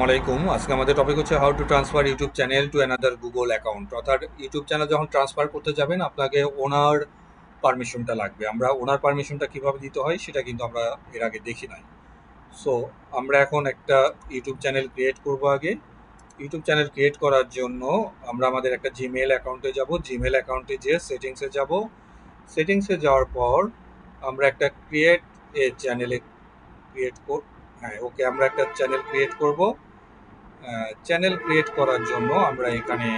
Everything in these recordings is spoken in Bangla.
আলাইকুম। আজকে আমাদের টপিক হচ্ছে how to transfer YouTube channel to another Google account. অর্থাৎ ইউটিউব চ্যানেল যখন ট্রান্সফার করতে যাবেন আপনাকে ওনার পারমিশনটা লাগবে। আমরা ওনার পারমিশনটা কিভাবে দিতে হয় সেটা কিন্তু আমরা এর আগে দেখি নাই। সো আমরা এখন একটা ইউটিউব চ্যানেল ক্রিয়েট করব আগে। ইউটিউব চ্যানেল ক্রিয়েট করার জন্য আমরা আমাদের একটা জিমেল অ্যাকাউন্টে যাব। জিমেল অ্যাকাউন্টে যেয়ে সেটিংসে যাব। সেটিংসে যাওয়ার পর আমরা একটা ক্রিয়েট এ চ্যানেলে ক্রিয়েট কর হ্যাঁ ওকে আমরা একটা চ্যানেল ক্রিয়েট করব। চ্যানেল ক্রিয়েট করার জন্য আমরা এখানে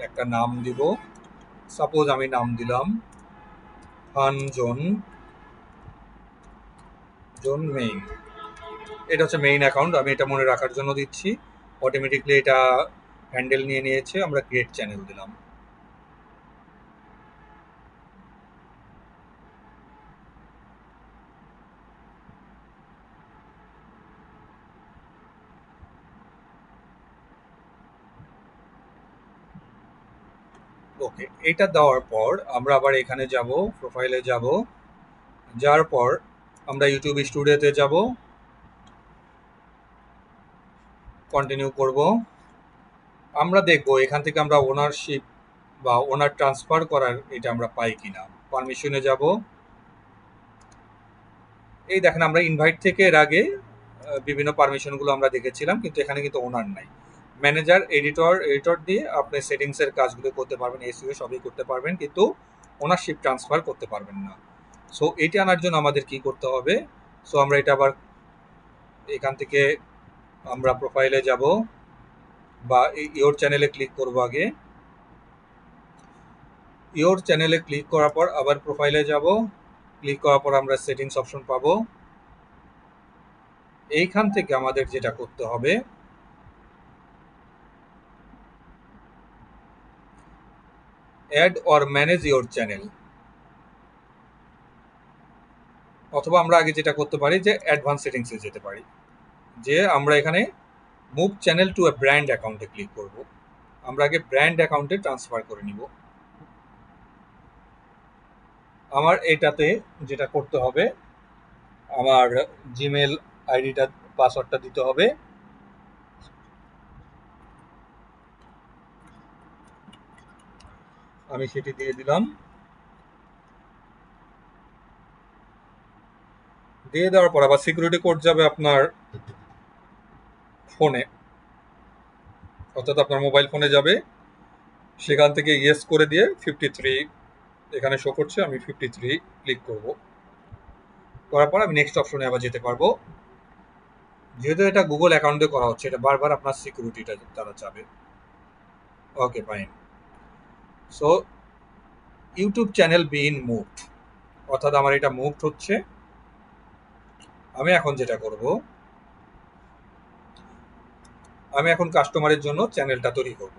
একটা নাম দিব। সাপোজ আমি নাম দিলাম ফানজন মেইন। এটা হচ্ছে মেইন অ্যাকাউন্ট, আমি এটা মনে রাখার জন্য দিচ্ছি। অটোমেটিকলি এটা হ্যান্ডেল নিয়ে নিয়েছে। আমরা ক্রিয়েট চ্যানেল দিলাম। ওকে, এটা দেওয়ার পর আমরা আবার এখানে যাব, প্রোফাইলে যাব। যাওয়ার পর আমরা ইউটিউব স্টুডিওতে যাব, কন্টিনিউ করব। আমরা দেখব এখান থেকে আমরা ওনারশিপ বা ওনার ট্রান্সফার করার এটা আমরা পাই কিনা। পারমিশনে যাব। এই দেখেন আমরা ইনভাইট থেকে এর আগে বিভিন্ন পারমিশনগুলো আমরা দেখেছিলাম, কিন্তু এখানে কিন্তু ওনার নাই। ম্যানেজার, এডিটর দিয়ে আপনি সেটিংসের কাজগুলো করতে পারবেন, এসইও সবই করতে পারবেন, কিন্তু ওনারশিপ ট্রান্সফার করতে পারবেন না। সো এটি আনার জন্য আমাদের কি করতে হবে? সো আমরা এটা আবার এখান থেকে আমরা প্রোফাইলে যাব বা ইওর চ্যানেলে ক্লিক করব আগে। ইওর চ্যানেলে ক্লিক করার পর আবার প্রোফাইলে যাব। ক্লিক করার পর আমরা সেটিংস অপশন পাবো। এইখান থেকে আমাদের যেটা করতে হবে, add or manage your channel, অথবা আমরা আগে যেটা করতে পারি যে অ্যাডভান্স সেটিংসে যেতে পারি, যে আমরা এখানে move channel to A brand অ্যাকাউন্টে ক্লিক করব। আমরা আগে ব্র্যান্ড অ্যাকাউন্টে ট্রান্সফার করে নিব। আমার এটাতে যেটা করতে হবে, আমার জিমেল আইডিটা, পাসওয়ার্ডটা দিতে হবে। আমি সেটি দিয়ে দিলাম। দিয়ে দেওয়ার পর আবার সিকিউরিটি কোড যাবে আপনার ফোনে, অর্থাৎ আপনার মোবাইল ফোনে যাবে। সেখান থেকে ইয়েস করে দিয়ে 53 এখানে শো করছে, আমি 53 ক্লিক করব। করার পর আমি নেক্সট অপশনে আবার যেতে পারবো। যেহেতু এটা গুগল অ্যাকাউন্টে করা হচ্ছে, এটা বারবার আপনার সিকিউরিটিটা তারা চাবে। ওকে, ফাইন। সো ইউটিউব চ্যানেল বিন মুভড, অর্থাৎ আমার এটা মুভড হচ্ছে। আমি এখন যেটা করব, আমি এখন কাস্টমারের জন্য চ্যানেলটা তৈরি করব।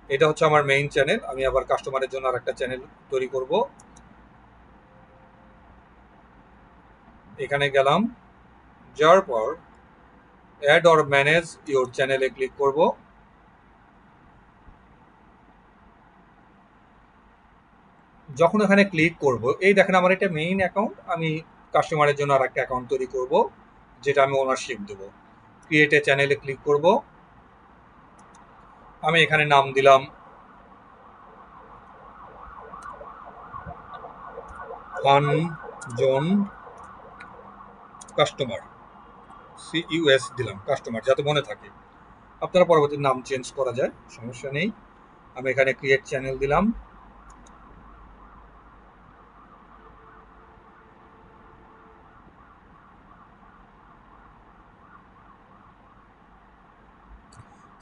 এটা হচ্ছে আমার মেইন চ্যানেল। আমি আবার কাস্টমারের জন্য আর একটা চ্যানেল তৈরি করব। এখানে গেলাম, যাওয়ার পর অ্যাড অর ম্যানেজ ইওর চ্যানেলে ক্লিক করব। যখন এখানে ক্লিক করব, এই দেখেন আমার এটা মেইন অ্যাকাউন্ট। আমি কাস্টমারের জন্য আর একটা অ্যাকাউন্ট তৈরি করব, যেটা আমি ওনারশিপ দেবো। ক্রিয়েট এ চ্যানেলে ক্লিক করব। আমি এখানে নাম দিলাম ফানজন কাস্টমার, CUS দিলাম, কাস্টমার, যাতে মনে থাকে। আপনারা পরবর্তী নাম চেঞ্জ করা যায়, সমস্যা নেই। আমি এখানে ক্রিয়েট চ্যানেল দিলাম।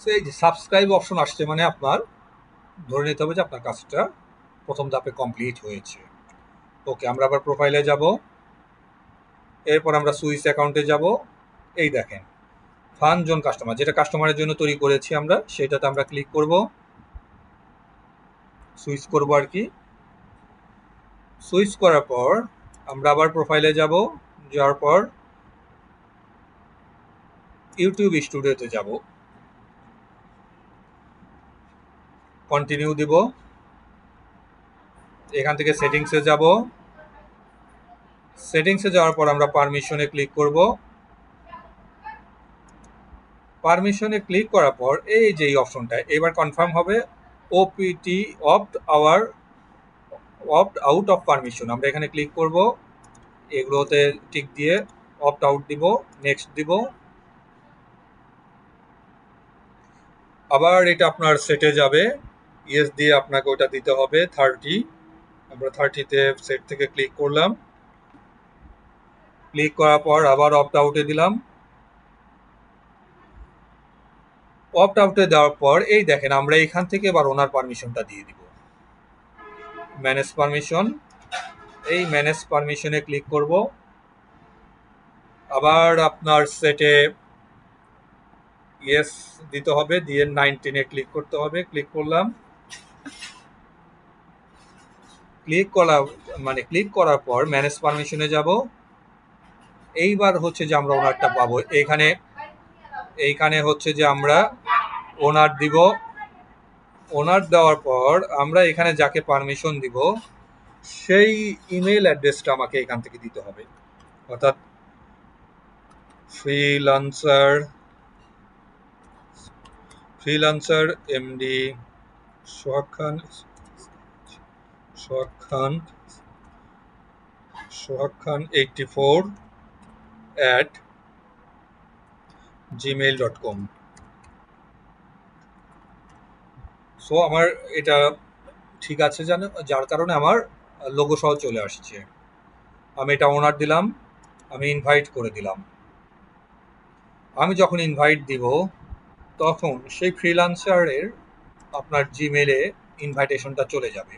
সো এই যে সাবস্ক্রাইব অপশন আসছে, মানে আপনার ধরে নিতে হবে যে আপনার কাজটা প্রথম ধাপে কমপ্লিট হয়েছে। ওকে, আমরা আবার প্রোফাইলে যাব। এরপর আমরা সুইস অ্যাকাউন্টে যাব। এই দেখেন ফানজন কাস্টমার, যেটা কাস্টমারের জন্য তৈরি করেছি আমরা, সেটাতে আমরা ক্লিক করব, সুইচ করব আর কি। সুইচ করার পর আমরা আবার প্রোফাইলে যাব। যাওয়ার পর ইউটিউব স্টুডিওতে যাব, কন্টিনিউ দিব। এখান থেকে সেটিংসে যাব। সেটিংসে যাওয়ার পর আমরা পারমিশনে ক্লিক করব। পারমিশনে ক্লিক করার পর এই যে এই অপশনটা এবার কনফার্ম হবে OPT opt out of permission. আমরা এখানে ক্লিক করব, এগুলোতে টিক দিয়ে অপ্ট আউট দিব, নেক্সট দিব। আবার এটা আপনার সেটে যাবে, ইয়েস দিয়ে আপনাকে ওটা দিতে হবে 30। আমরা 30তে সেট থেকে ক্লিক করলাম, ক্লিক করার পর আবার অপ্ট আউটে দিলাম। অপ্ট আউটে দেওয়ার পর এই দেখেন আমরা এখান থেকে এবার ওনার পারমিশনটা দিয়ে দিব, ম্যানেজ পারমিশন। এই ম্যানেজ পারমিশনে ক্লিক করব, আবার আপনার সেটে ইয়েস দিতে হবে, দিয়ে 19-এ ক্লিক করতে হবে। ক্লিক করলাম, ক্লিক করার পর ম্যানেজ পারমিশনে যাব। এইবার হচ্ছে যে আমরা ওনারটা পাবো, এইখানে হচ্ছে যে আমরা ওনার দিব। ওনার দেওয়ার পর আমরা এখানে যাকে পারমিশন দিব সেই ইমেল অ্যাড্রেসটা আমাকে এখান থেকে দিতে হবে, অর্থাৎ ফ্রিল্যান্সার এমডি সোহাগ খান 84@gmail.com। সো আমার এটা ঠিক আছে জানো, যার কারণে আমার লোগো সহ চলে আসছে। আমি এটা ওনার দিলাম, আমি ইনভাইট করে দিলাম। আমি যখন ইনভাইট দিব তখন সেই ফ্রিল্যান্সারের আপনার জিমেলে ইনভাইটেশনটা চলে যাবে।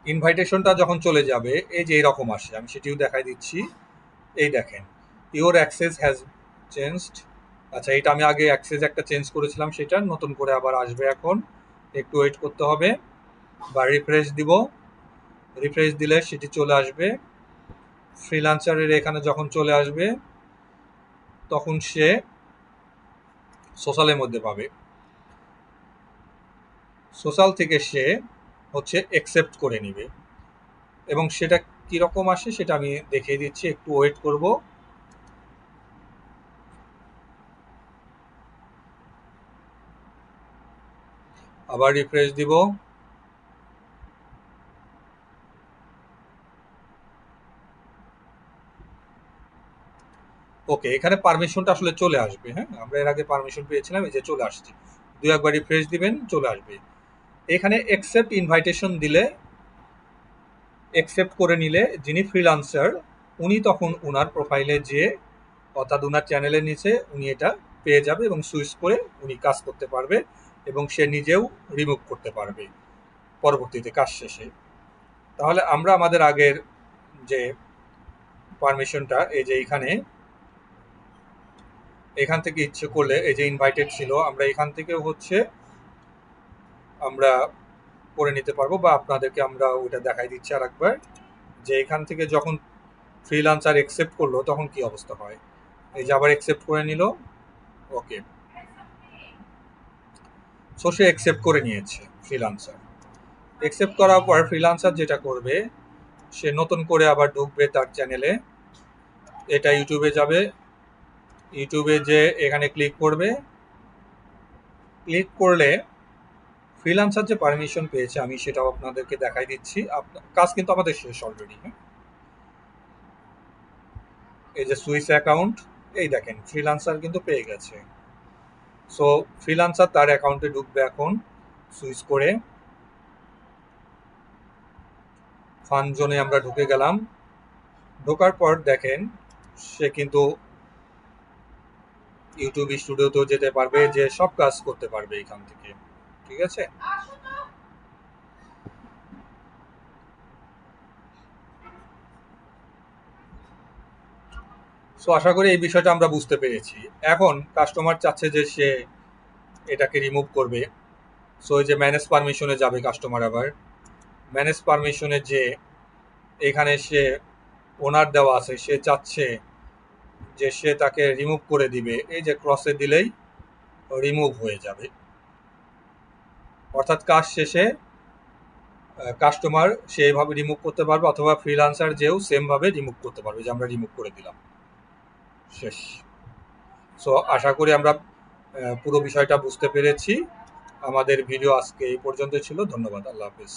ইনভাইটেশনটা যখন চলে যাবে এই যে এরকম আসে, আমি সেটিও দেখাই দিচ্ছি। এই দেখেন, ইওর অ্যাক্সেস হ্যাজ চেঞ্জড। আচ্ছা, এটা আমি আগে অ্যাক্সেস একটা চেঞ্জ করেছিলাম, সেটা নতুন করে আবার আসবে। এখন একটু ওয়েট করতে হবে বা রিফ্রেশ দিব। রিফ্রেশ দিলে সেটি চলে আসবে। ফ্রিল্যান্সারের এখানে যখন চলে আসবে তখন সে সোশ্যালের মধ্যে পাবে, সোশ্যাল থেকে সে হচ্ছে অ্যাকসেপ্ট করে নিবে। এবং সেটা কীরকম আসে সেটা আমি দেখিয়ে দিচ্ছি, একটু ওয়েট করব। আবার রিফ্রেশ দিব। ওকে, এখানে পারমিশনটা আসলে চলে আসবে। হ্যাঁ, আমরা এর আগে পারমিশন পেয়েছিলাম, এই যে চলে আসছে। দুই একবার রিফ্রেশ দিবেন, চলে আসবে। এখানে অ্যাকসেপ্ট ইনভাইটেশন দিলে, অ্যাকসেপ্ট করে নিলে যিনি ফ্রিল্যান্সার উনি তখন ওনার প্রোফাইলে যেয়ে, অর্থাৎ ওনার চ্যানেলের নিচে উনি এটা পেয়ে যাবে এবং সুইচ করে উনি কাজ করতে পারবে এবং সে নিজেও রিমুভ করতে পারবে পরবর্তীতে কাজ শেষে। তাহলে আমরা আমাদের আগের যে পারমিশনটা এই যে এখান থেকে ইচ্ছে করলে, এই যে ইনভাইটেড ছিল, আমরা এখান থেকেও হচ্ছে আমরা করে নিতে পারবো, বা আপনাদেরকে আমরা ওটা দেখাই দিচ্ছি আর একবার, যে এখান থেকে যখন ফ্রিল্যান্সার অ্যাকসেপ্ট করলো তখন কি অবস্থা হয়। এই যে আবার অ্যাকসেপ্ট করে নিল। ওকে, সো সে অ্যাকসেপ্ট করে নিয়েছে ফ্রিল্যান্সার। অ্যাকসেপ্ট করার পর ফ্রিল্যান্সার যেটা করবে, সে নতুন করে আবার ঢুকবে তার চ্যানেলে। এটা ইউটিউবে যাবে, ইউটিউবে যে এখানে ক্লিক করবে। ক্লিক করলে ফ্রিল্যান্সার যে পারমিশন পেয়েছে আমি সেটাও আপনাদেরকে দেখাই দিচ্ছি। কাজ কিন্তু আমাদের শেষ অলরেডি। হ্যাঁ, এই যে সুইস অ্যাকাউন্ট, এই দেখেন ফ্রিল্যান্সার কিন্তু পেয়ে গেছে। সো ফ্রিল্যান্সার তার অ্যাকাউন্টে ঢুকবে এখন সুইচ করে। ফান জোনে আমরা ঢুকে গেলাম। ঢোকার পর দেখেন সে কিন্তু ইউটিউব স্টুডিওতেও যেতে পারবে, যে সব কাজ করতে পারবে এখান থেকে। ঠিক আছে, সো আশা করি এই বিষয়টা আমরা বুঝতে পেরেছি। এখন কাস্টমার চাচ্ছে যে সে এটাকে রিমুভ করবে। সো এই যে ম্যানেজ পারমিশনে যাবে কাস্টমার, আবার ম্যানেজ পারমিশনে যে এখানে সে ওনার দেওয়া আছে, সে চাচ্ছে যে সে তাকে রিমুভ করে দিবে। এই যে ক্রসে দিলেই রিমুভ হয়ে যাবে, অর্থাৎ কাজ শেষে কাস্টমার সেইভাবে রিমুভ করতে পারবে, অথবা ফ্রিল্যান্সার যেও সেমভাবে রিমুভ করতে পারবে, যে আমরা রিমুভ করে দিলাম, শেষ। সো আশা করি আমরা পুরো বিষয়টা বুঝতে পেরেছি। আমাদের ভিডিও আজকে এই পর্যন্ত ছিল। ধন্যবাদ। আল্লাহ হাফেজ।